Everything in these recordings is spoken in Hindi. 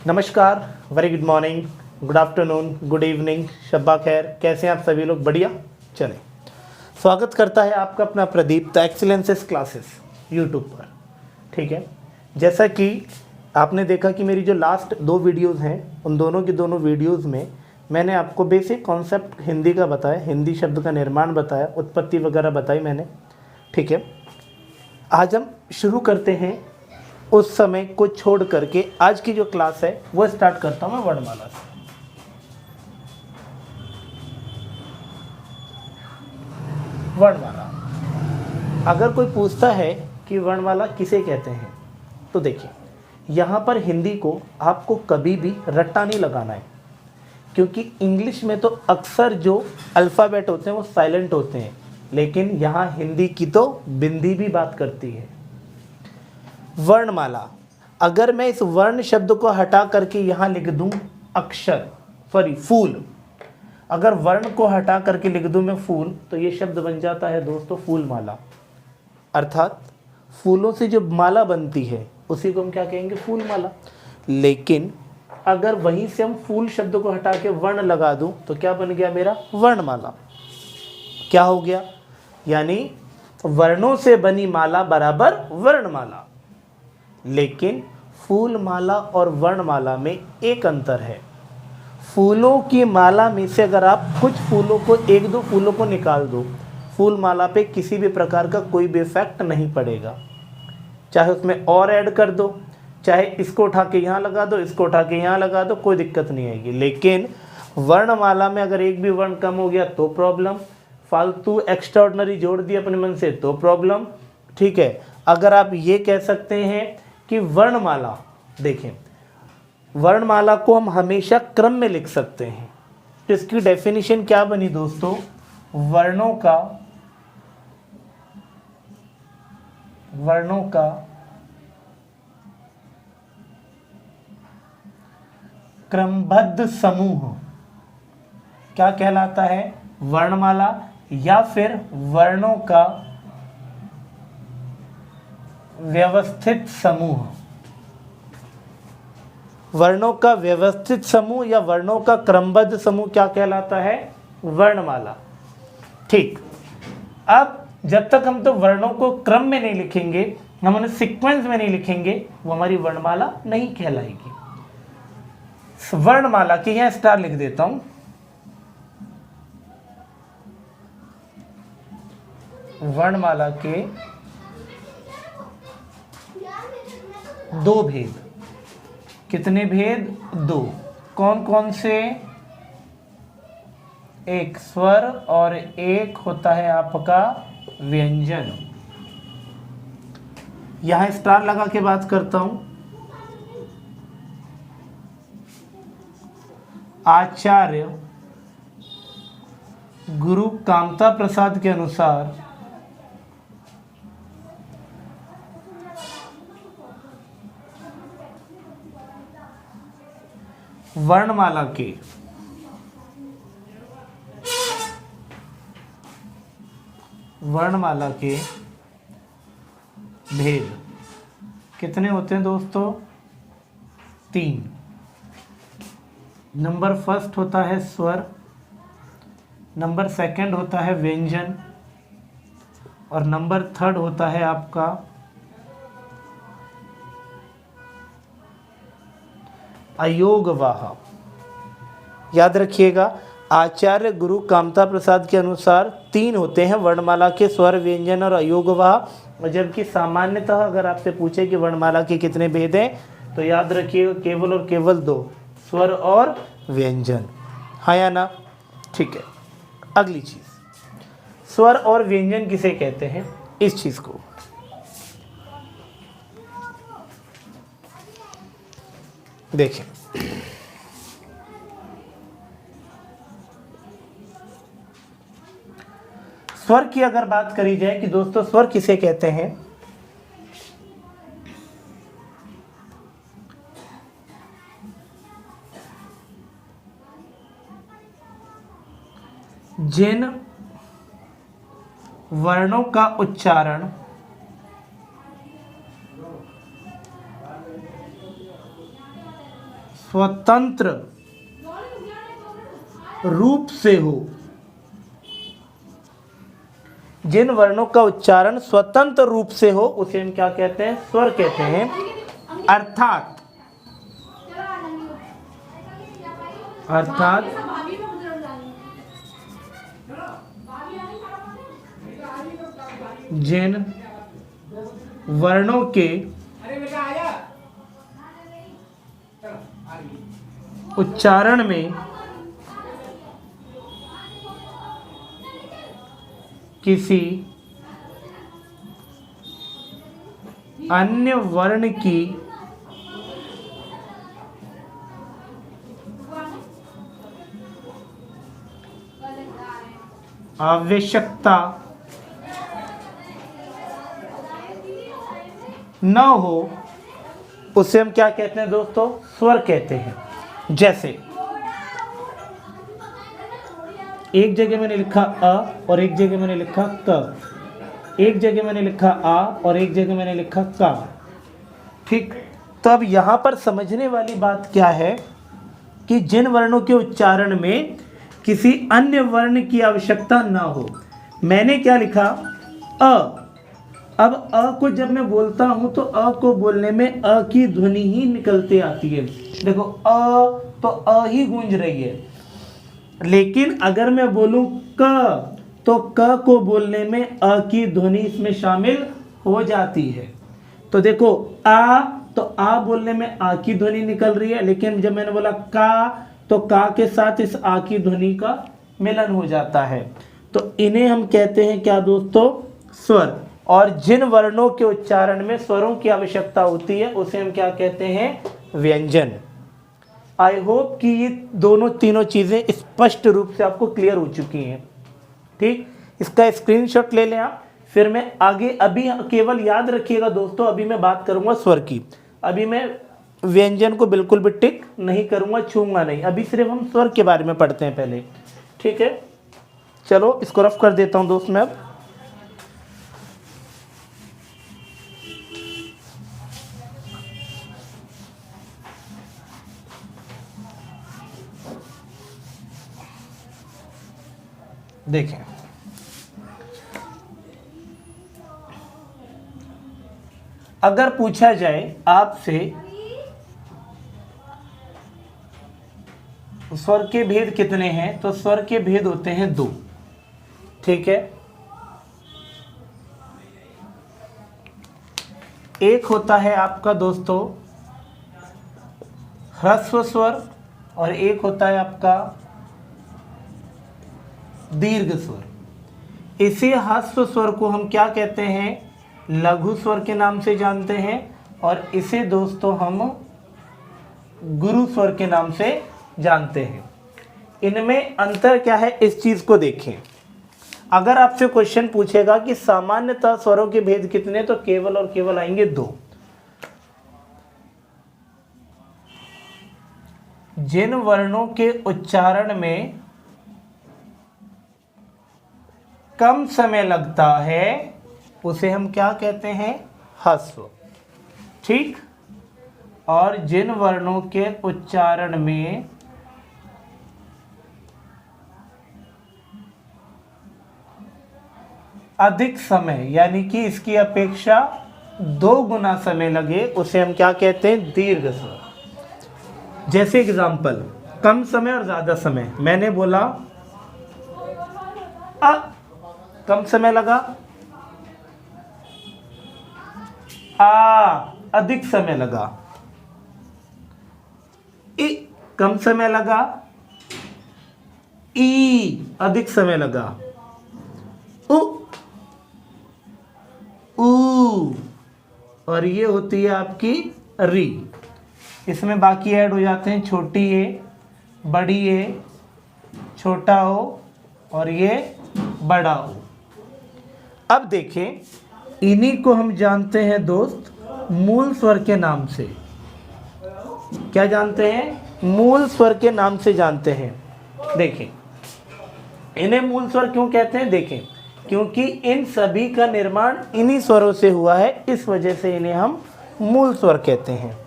नमस्कार, very good morning, good afternoon, good evening, शब्बा खैर। कैसे हैं आप सभी लोग? बढ़िया। चलें, स्वागत करता है आपका अपना प्रदीप द एक्सीलेंसेस क्लासेस यूट्यूब पर। ठीक है, जैसा कि आपने देखा कि मेरी जो लास्ट 2 वीडियोस हैं, उन दोनों की दोनों वीडियोस में मैंने आपको बेसिक कॉन्सेप्ट हिंदी का बताया, हिंदी शब्द का निर्माण बताया, उत्पत्ति वगैरह बताई मैंने। ठीक है, आज हम शुरू करते हैं उस समय को छोड़ करके। आज की जो क्लास है वो स्टार्ट करता हूं मैं वर्णमाला से। वर्णमाला, अगर कोई पूछता है कि वर्णमाला किसे कहते हैं, तो देखिए यहाँ पर हिंदी को आपको कभी भी रट्टा नहीं लगाना है, क्योंकि इंग्लिश में तो अक्सर जो अल्फ़ाबेट होते हैं वो साइलेंट होते हैं, लेकिन यहाँ हिंदी की तो बिंदी भी बात करती है। वर्णमाला, अगर मैं इस वर्ण शब्द को हटा करके यहाँ लिख दूं अक्षर, सॉरी फूल, अगर वर्ण को हटा करके लिख दूं मैं फूल, तो ये शब्द बन जाता है दोस्तों फूल माला। अर्थात फूलों से जो माला बनती है उसी को हम क्या कहेंगे? फूल माला। लेकिन अगर वहीं से हम फूल शब्द को हटा के वर्ण लगा दूं तो क्या बन गया मेरा? वर्णमाला। क्या हो गया? यानी वर्णों से बनी माला बराबर वर्णमाला। लेकिन फूल माला और वर्णमाला में एक अंतर है। फूलों की माला में से अगर आप कुछ फूलों को, 1-2 फूलों को निकाल दो, फूल माला पे किसी भी प्रकार का कोई भी इफेक्ट नहीं पड़ेगा। चाहे उसमें और ऐड कर दो, चाहे इसको उठा के यहाँ लगा दो, इसको उठा के यहाँ लगा दो, कोई दिक्कत नहीं आएगी। लेकिन वर्णमाला में अगर एक भी वर्ण कम हो गया तो प्रॉब्लम, फालतू एक्स्ट्राऑर्डिनरी जोड़ दिया अपने मन से तो प्रॉब्लम। ठीक है, अगर आप ये कह सकते हैं कि वर्णमाला, देखें वर्णमाला को हम हमेशा क्रम में लिख सकते हैं, तो इसकी डेफिनेशन क्या बनी दोस्तों? वर्णों का क्रमबद्ध समूह क्या कहलाता है? वर्णमाला। या फिर वर्णों का व्यवस्थित समूह, वर्णों का व्यवस्थित समूह या वर्णों का क्रमबद्ध समूह क्या कहलाता है? वर्णमाला। ठीक, अब जब तक हम तो वर्णों को क्रम में नहीं लिखेंगे, हम उन्हें सीक्वेंस में नहीं लिखेंगे, वो हमारी वर्णमाला नहीं कहलाएगी। वर्णमाला के यहाँ स्टार लिख देता हूं। वर्णमाला के 2 भेद। कितने भेद? 2। कौन कौन से? एक स्वर और एक होता है आपका व्यंजन। यहां स्टार लगा के बात करता हूं। आचार्य गुरु कामता प्रसाद के अनुसार वर्णमाला के भेद कितने होते हैं दोस्तों? 3। नंबर फर्स्ट होता है स्वर, नंबर सेकंड होता है व्यंजन, और नंबर थर्ड होता है आपका अयोगवाह। याद रखिएगा, आचार्य गुरु कामता प्रसाद के अनुसार 3 होते हैं वर्णमाला के, स्वर, व्यंजन और अयोगवाह। और जबकि सामान्यतः अगर आपसे पूछे कि वर्णमाला के कितने भेद हैं, तो याद रखिएगा केवल और केवल 2, स्वर और व्यंजन। हाँ या ना? ठीक है, अगली चीज, स्वर और व्यंजन किसे कहते हैं? इस चीज को देखें। स्वर की अगर बात करी जाए कि दोस्तों स्वर किसे कहते हैं, जिन वर्णों का उच्चारण स्वतंत्र रूप से हो, जिन वर्णों का उच्चारण स्वतंत्र रूप से हो उसे हम क्या कहते हैं? स्वर कहते हैं। अर्थात जिन वर्णों के उच्चारण में किसी अन्य वर्ण की आवश्यकता न हो उसे हम क्या कहते हैं दोस्तों? स्वर कहते हैं। जैसे एक जगह मैंने लिखा अ और एक जगह मैंने लिखा क, एक जगह मैंने लिखा आ और एक जगह मैंने लिखा का। ठीक, तो अब यहाँ पर समझने वाली बात क्या है कि जिन वर्णों के उच्चारण में किसी अन्य वर्ण की आवश्यकता ना हो। मैंने क्या लिखा? अ। अब अ को जब मैं बोलता हूँ तो अ को बोलने में अ की ध्वनि ही निकलती आती है। देखो अ तो अ ही गूंज रही है, लेकिन अगर मैं बोलूँ क तो क को बोलने में अ की ध्वनि इसमें शामिल हो जाती है। तो देखो आ, तो आ बोलने में आ की ध्वनि निकल रही है, लेकिन जब मैंने बोला का तो का के साथ इस आ की ध्वनि का मिलन हो जाता है। तो इन्हें हम कहते हैं क्या दोस्तों? स्वर। और जिन वर्णों के उच्चारण में स्वरों की आवश्यकता होती है उसे हम क्या कहते हैं? व्यंजन। आई होप कि ये दोनों तीनों चीज़ें स्पष्ट रूप से आपको क्लियर हो चुकी हैं। ठीक, इसका स्क्रीनशॉट ले लें आप। फिर मैं आगे, अभी केवल याद रखिएगा दोस्तों, अभी मैं बात करूंगा स्वर की। अभी मैं व्यंजन को बिल्कुल भी टिक नहीं करूंगा, छूंगा नहीं। अभी सिर्फ हम स्वर के बारे में पढ़ते हैं पहले। ठीक है, चलो इसको रफ कर देता हूं दोस्त मैं अब। देखें, अगर पूछा जाए आपसे स्वर के भेद कितने हैं, तो स्वर के भेद होते हैं 2। ठीक है, एक होता है आपका दोस्तों ह्रस्व स्वर और एक होता है आपका दीर्घ स्वर। इसी ह्रस्व स्वर को हम क्या कहते हैं? लघु स्वर के नाम से जानते हैं, और इसे दोस्तों हम गुरु स्वर के नाम से जानते हैं। इनमें अंतर क्या है इस चीज को देखें। अगर आपसे क्वेश्चन पूछेगा कि सामान्यतः स्वरों के भेद कितने, तो केवल और केवल आएंगे 2। जिन वर्णों के उच्चारण में कम समय लगता है उसे हम क्या कहते हैं? ह्रस्व। ठीक, और जिन वर्णों के उच्चारण में अधिक समय, यानी कि इसकी अपेक्षा 2 गुना समय लगे, उसे हम क्या कहते हैं? दीर्घ स्वर। जैसे एग्जाम्पल, कम समय और ज्यादा समय। मैंने बोला अ, कम समय लगा। आ, अधिक समय लगा। इ, कम समय लगा। ई, अधिक समय लगा। उ, ऊ, और ये होती है आपकी री। इसमें बाकी ऐड हो जाते हैं छोटी ए, बड़ी ए, छोटा ओ और ये बड़ा ओ। अब देखें, इन्हीं को हम जानते हैं दोस्त मूल स्वर के नाम से। क्या जानते हैं? मूल स्वर के नाम से जानते हैं। देखें, इन्हें मूल स्वर क्यों कहते हैं? देखें, क्योंकि इन सभी का निर्माण इन्हीं स्वरों से हुआ है, इस वजह से इन्हें हम मूल स्वर कहते हैं।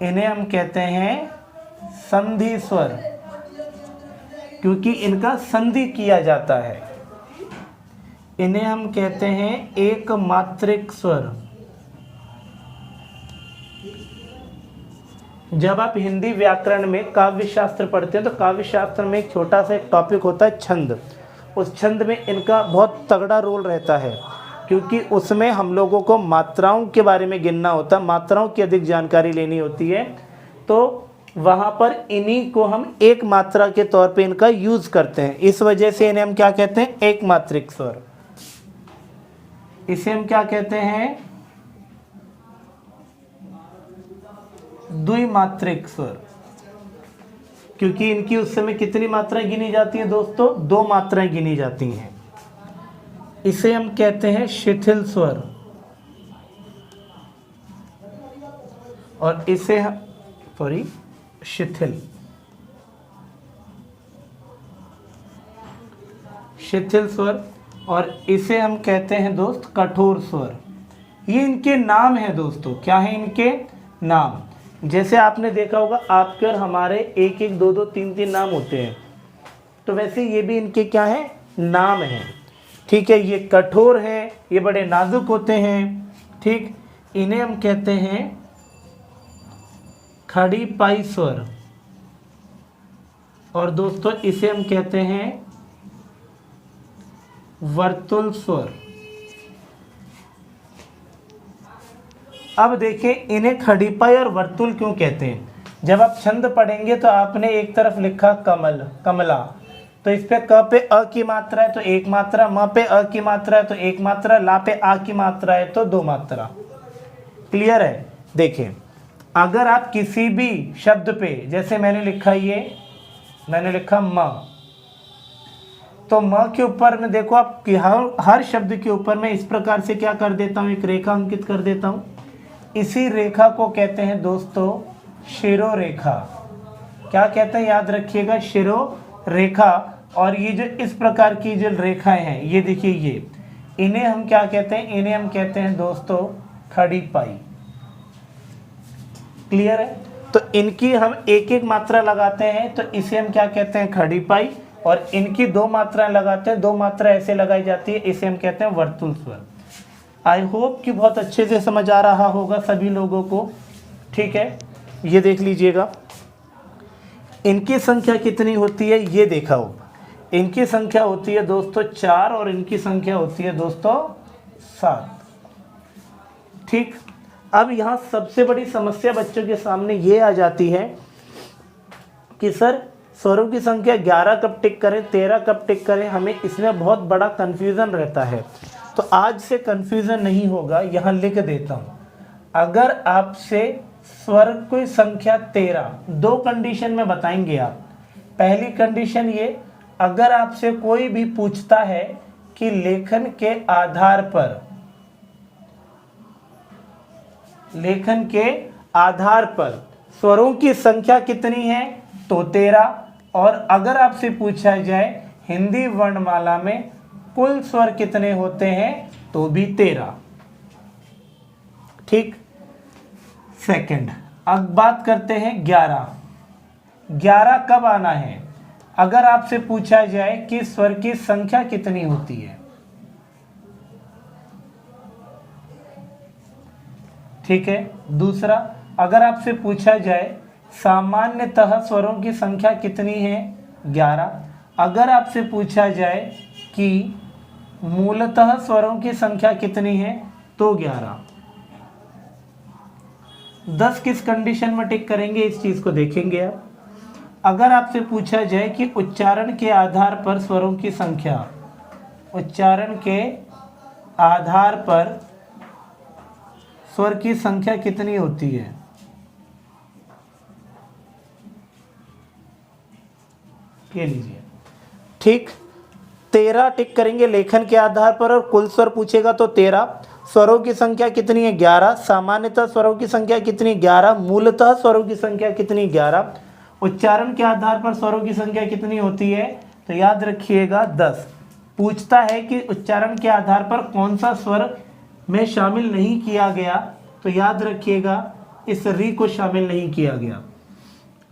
इन्हें हम कहते हैं संधि स्वर, क्योंकि इनका संधि किया जाता है। इन्हें हम कहते हैं एक मात्रिक स्वर। जब आप हिंदी व्याकरण में काव्य शास्त्र पढ़ते हैं तो काव्य शास्त्र में एक छोटा सा एक टॉपिक होता है छंद। उस छंद में इनका बहुत तगड़ा रोल रहता है, क्योंकि उसमें हम लोगों को मात्राओं के बारे में गिनना होता है, मात्राओं की अधिक जानकारी लेनी होती है। तो वहाँ पर इन्हीं को हम एक मात्रा के तौर पे इनका यूज़ करते हैं। इस वजह से इन्हें हम क्या कहते हैं, एक मात्रिक स्वर। इसे हम क्या कहते हैं, द्विमात्रिक स्वर, क्योंकि इनकी उस समय कितनी मात्राएं गिनी जाती हैं दोस्तों, 2 मात्राएं गिनी जाती हैं। इसे हम कहते हैं शिथिल स्वर, और इसे शिथिल स्वर, और इसे हम कहते हैं दोस्त कठोर स्वर। ये इनके नाम है दोस्तों। क्या है इनके नाम? जैसे आपने देखा होगा आपके और हमारे 1-1, 2-2, 3-3 नाम होते हैं, तो वैसे ये भी इनके क्या है, नाम हैं। ठीक है, ये कठोर है, ये बड़े नाजुक होते हैं। ठीक, इन्हें हम कहते हैं खड़ी पाई स्वर, और दोस्तों इसे हम कहते हैं वर्तुल स्वर। अब देखिए इन्हें खड़ी पाई और वर्तुल क्यों कहते हैं। जब आप छंद पढ़ेंगे तो आपने एक तरफ लिखा कमल, कमला, तो इस पे क पे अ की मात्रा है तो एक मात्रा, म पे अ की मात्रा है तो एक मात्रा, ला पे आ की मात्रा है तो 2 मात्रा। क्लियर है? देखिए अगर आप किसी भी शब्द पे, जैसे मैंने लिखा मैंने लिखा म, तो म के ऊपर में देखो आप कि हर शब्द के ऊपर मैं इस प्रकार से क्या कर देता हूँ, एक रेखा अंकित कर देता हूँ। इसी रेखा को कहते हैं दोस्तों शिरोरेखा। क्या कहते हैं, याद रखिएगा, शिरोरेखा। और ये जो इस प्रकार की जो रेखाएं हैं, ये देखिए, ये इन्हें हम क्या कहते हैं, इन्हें हम कहते हैं दोस्तों खड़ी पाई। क्लियर है? तो इनकी हम एक एक मात्रा लगाते हैं तो इसे हम क्या कहते हैं, खड़ी पाई, और इनकी 2 मात्राएं लगाते हैं, 2 मात्रा ऐसे लगाई जाती है, इसे हम कहते हैं वर्तुल स्वर। आई होप कि बहुत अच्छे से समझ आ रहा होगा सभी लोगों को। ठीक है, ये देख लीजिएगा इनकी संख्या कितनी होती है, ये देखा हो। इनकी संख्या होती है दोस्तों 4 और इनकी संख्या होती है दोस्तों 7। ठीक, अब यहाँ सबसे बड़ी समस्या बच्चों के सामने ये आ जाती है कि सर स्वरों की संख्या 11 कब टिक करें, 13 कब टिक करें, हमें इसमें बहुत बड़ा कन्फ्यूज़न रहता है। तो आज से कन्फ्यूज़न नहीं होगा, यहाँ लिख देता हूँ। अगर आपसे स्वर की संख्या 13, 2 कंडीशन में बताएंगे आप। पहली कंडीशन ये, अगर आपसे कोई भी पूछता है कि लेखन के आधार पर स्वरों की संख्या कितनी है तो 13, और अगर आपसे पूछा जाए हिंदी वर्णमाला में कुल स्वर कितने होते हैं तो भी 13। ठीक, सेकंड, अब बात करते हैं 11 कब आना है। अगर आपसे पूछा जाए कि स्वर की संख्या कितनी होती है। ठीक है, दूसरा, अगर आपसे पूछा जाए सामान्यतः स्वरों की संख्या कितनी है, 11। अगर आपसे पूछा जाए कि मूलतः स्वरों की संख्या कितनी है तो 11। 10 किस कंडीशन में टिक करेंगे, इस चीज को देखेंगे आप। अगर आपसे पूछा जाए कि उच्चारण के आधार पर स्वरों की संख्या, उच्चारण के आधार पर स्वर की संख्या कितनी होती है, ये लीजिए। ठीक, 13 टिक करेंगे लेखन के आधार पर, और कुल स्वर पूछेगा तो 13। स्वरों की संख्या कितनी है, 11। सामान्यतः स्वरों की संख्या कितनी, 11। मूलतः स्वरों की संख्या कितनी, 11। उच्चारण के आधार पर स्वरों की संख्या कितनी होती है तो याद रखिएगा 10। पूछता है कि उच्चारण के आधार पर कौन सा स्वर में शामिल नहीं किया गया तो याद रखिएगा इस री को शामिल नहीं किया गया।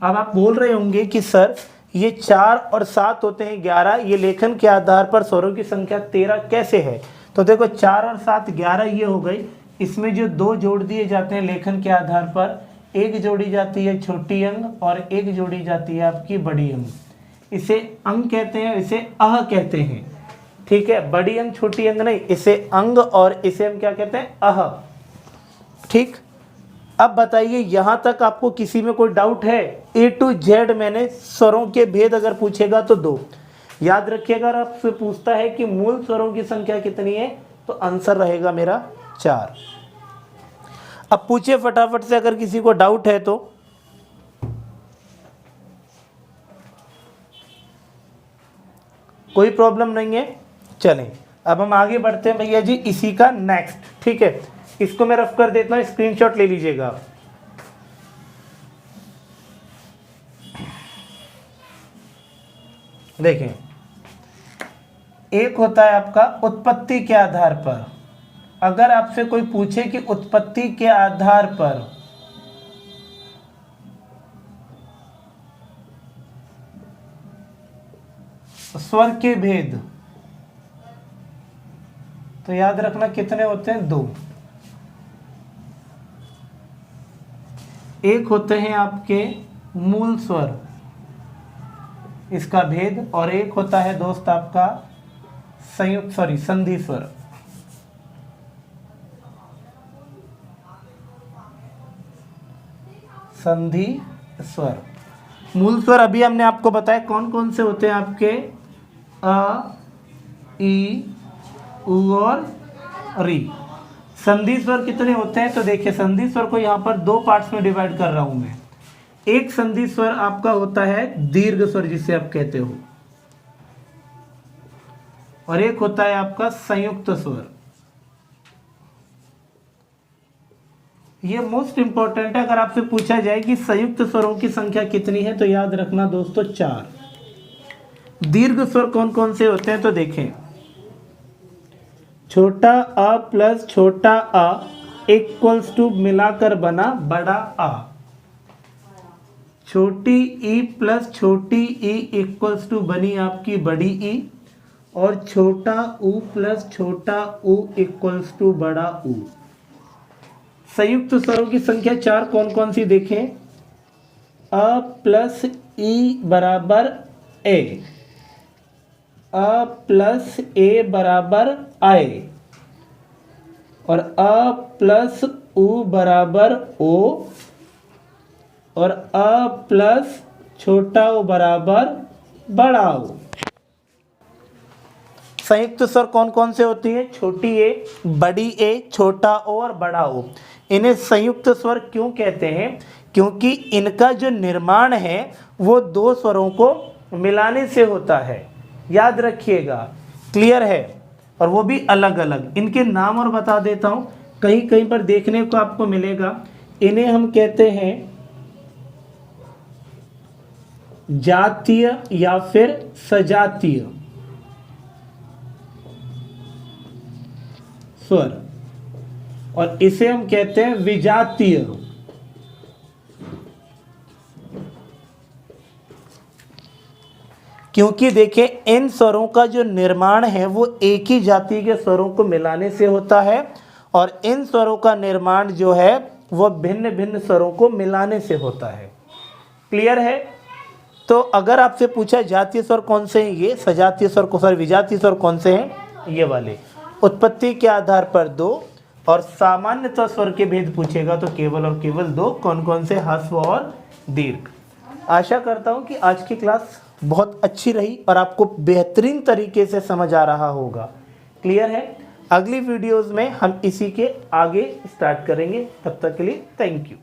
अब आप बोल रहे होंगे कि सर ये 4 और 7 होते हैं 11, ये लेखन के आधार पर स्वरों की संख्या 13 कैसे है? तो देखो 4 और 7 11 ये हो गई, इसमें जो 2 जोड़ दिए जाते हैं लेखन के आधार पर, एक जोड़ी जाती है छोटी अंग और एक जोड़ी जाती है आपकी बड़ी अंग। इसे अंग कहते हैं, इसे अह कहते हैं, ठीक है। बड़ी अंग छोटी अंग नहीं, इसे अंग और इसे हम क्या कहते हैं? अह, ठीक। अब बताइए यहाँ तक आपको किसी में कोई डाउट है? A to Z मैंने स्वरों के भेद अगर पूछेगा तो 2 याद रखिएगा। अगर आपसे पूछता है कि मूल स्वरों की संख्या कितनी है तो आंसर रहेगा मेरा 4। अब पूछिए फटाफट से अगर किसी को डाउट है तो। कोई प्रॉब्लम नहीं है, चलें अब हम आगे बढ़ते हैं भैया जी इसी का नेक्स्ट, ठीक है। इसको मैं रफ कर देता हूं, स्क्रीनशॉट ले लीजिएगा। देखें, एक होता है आपका उत्पत्ति के आधार पर। अगर आपसे कोई पूछे कि उत्पत्ति के आधार पर स्वर के भेद, तो याद रखना कितने होते हैं? 2। एक होते हैं आपके मूल स्वर, इसका भेद, और एक होता है दोस्त आपका संधि स्वर। संधि स्वर, मूल स्वर अभी हमने आपको बताया कौन कौन से होते हैं आपके, अ, ई, उ और री। संधि स्वर कितने होते हैं? तो देखिए संधि स्वर को यहाँ पर 2 पार्ट्स में डिवाइड कर रहा हूं मैं। एक संधि स्वर आपका होता है दीर्घ स्वर जिसे आप कहते हो, और एक होता है आपका संयुक्त स्वर। ये मोस्ट इंपॉर्टेंट है। अगर आपसे पूछा जाए कि संयुक्त स्वरों की संख्या कितनी है तो याद रखना दोस्तों 4। दीर्घ स्वर कौन कौन से होते हैं? तो देखें, छोटा अ प्लस छोटा अ इक्वल्स टू मिलाकर बना बड़ा आ। छोटी ई प्लस छोटी ई इक्वल्स टू बनी आपकी बड़ी ई, और छोटा उ प्लस छोटा उ इक्वल्स टू बड़ा उ। संयुक्त स्वरों की संख्या 4 कौन कौन सी देखें, अ प्लस ई बराबर ए, अ प्लस ए बराबर आए, और अ प्लस उ बराबर ओ, और अ प्लस छोटा ओ बराबर बड़ा ओ। संयुक्त स्वर कौन कौन से होती है? छोटी ए, बड़ी ए, छोटा ओ और बड़ा ओ। इन्हें संयुक्त स्वर क्यों कहते हैं? क्योंकि इनका जो निर्माण है वो 2 स्वरों को मिलाने से होता है, याद रखिएगा, क्लियर है। और वो भी अलग अलग। इनके नाम और बता देता हूं, कहीं कहीं पर देखने को आपको मिलेगा। इन्हें हम कहते हैं जातीय या फिर सजातीय स्वर, और इसे हम कहते हैं विजातीय। क्योंकि देखिए इन स्वरों का जो निर्माण है वो एक ही जाति के स्वरों को मिलाने से होता है, और इन स्वरों का निर्माण जो है वो भिन्न भिन्न स्वरों को मिलाने से होता है। क्लियर है? तो अगर आपसे पूछा जातीय स्वर कौन से हैं, ये सजातीय स्वर को, सॉरी विजातीय स्वर कौन से हैं, ये वाले। उत्पत्ति के आधार पर 2, और सामान्यतः स्वर के भेद पूछेगा तो केवल और केवल 2। कौन कौन से? ह्रस्व और दीर्घ। आशा करता हूँ कि आज की क्लास बहुत अच्छी रही और आपको बेहतरीन तरीके से समझ आ रहा होगा। क्लियर है? अगली वीडियोस में हम इसी के आगे स्टार्ट करेंगे। तब तक के लिए थैंक यू।